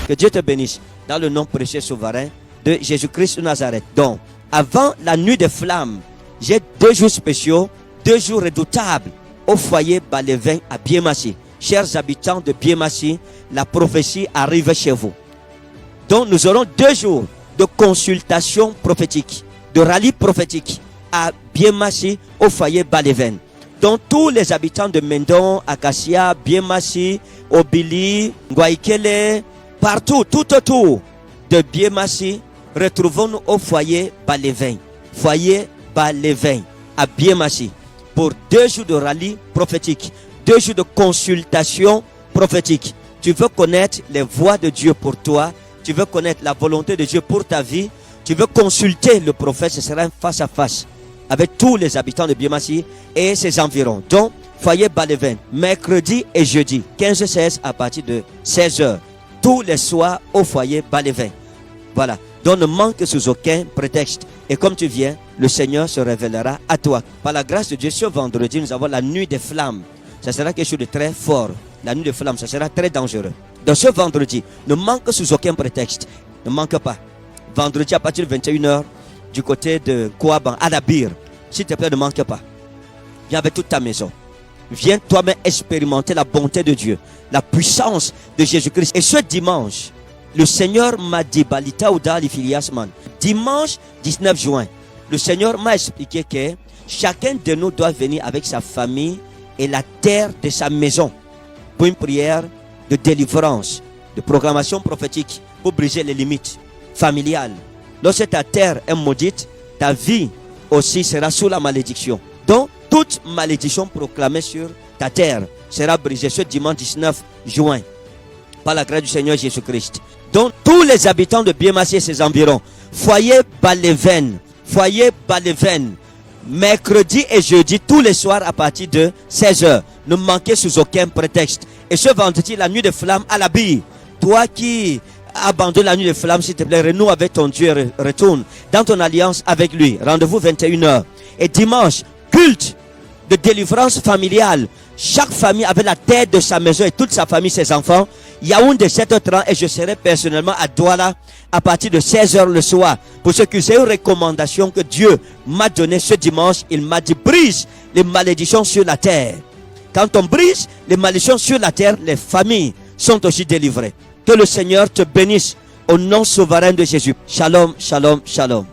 Que Dieu te bénisse dans le nom précieux souverain de Jésus-Christ de Nazareth. Donc, avant la nuit des flammes, j'ai 2 jours spéciaux, 2 jours redoutables au foyer Balévin à Biémassi. Chers habitants de Biémassi, la prophétie arrive chez vous. Donc, nous aurons 2 jours de consultation prophétique, de rallye prophétique à Biémassi au foyer Balévin. Donc, tous les habitants de Mendon, Acacia, Biémassi, Obili, Ngwaikele, partout, tout autour de Biémassi, retrouvons-nous au foyer Balévin. Foyer Balévin à Biémassi pour 2 jours de rallye prophétique, 2 jours de consultation prophétique. Tu veux connaître les voies de Dieu pour toi, tu veux connaître la volonté de Dieu pour ta vie, tu veux consulter le prophète, ce sera un face à face avec tous les habitants de Biémassi et ses environs. Donc, foyer Balévin, mercredi et jeudi, 15-16 à partir de 16h, tous les soirs au foyer Balévin. Voilà. Donc, ne manque sous aucun prétexte. Et comme tu viens, le Seigneur se révélera à toi. Par la grâce de Dieu, ce vendredi, nous avons la nuit des flammes. Ça sera quelque chose de très fort. La nuit des flammes, ça sera très dangereux. Donc, ce vendredi, ne manque sous aucun prétexte. Ne manque pas. Vendredi à partir de 21h, du côté de Kouaban, à la Bire. S'il te plaît, ne manque pas. Viens avec toute ta maison. Viens toi-même expérimenter la bonté de Dieu, la puissance de Jésus-Christ. Et ce dimanche, le Seigneur m'a dit, Balita Ouda Lifiliasman, dimanche 19 juin, le Seigneur m'a expliqué que chacun de nous doit venir avec sa famille et la terre de sa maison pour une prière de délivrance, de proclamation prophétique pour briser les limites familiales. Lorsque ta terre est maudite, ta vie aussi sera sous la malédiction. Donc, toute malédiction proclamée sur ta terre sera brisée ce dimanche 19 juin par la grâce du Seigneur Jésus-Christ. Donc, tous les habitants de Biémassi et ses environs, foyer Balévin, mercredi et jeudi, tous les soirs à partir de 16h. Ne manquez sous aucun prétexte. Et ce vendredi, la nuit des flammes à la bille. Toi qui abandonne la nuit des flammes, s'il te plaît, renoue avec ton Dieu, retourne dans ton alliance avec lui. Rendez-vous 21h. Et dimanche, culte de délivrance familiale. Chaque famille avec la tête de sa maison et toute sa famille, ses enfants. Yaoundé 7h30 et je serai personnellement à Douala à partir de 16h le soir. Pour ce que c'est une recommandation que Dieu m'a donnée ce dimanche. Il m'a dit, brise les malédictions sur la terre. Quand on brise les malédictions sur la terre, les familles sont aussi délivrées. Que le Seigneur te bénisse au nom souverain de Jésus. Shalom, shalom, shalom.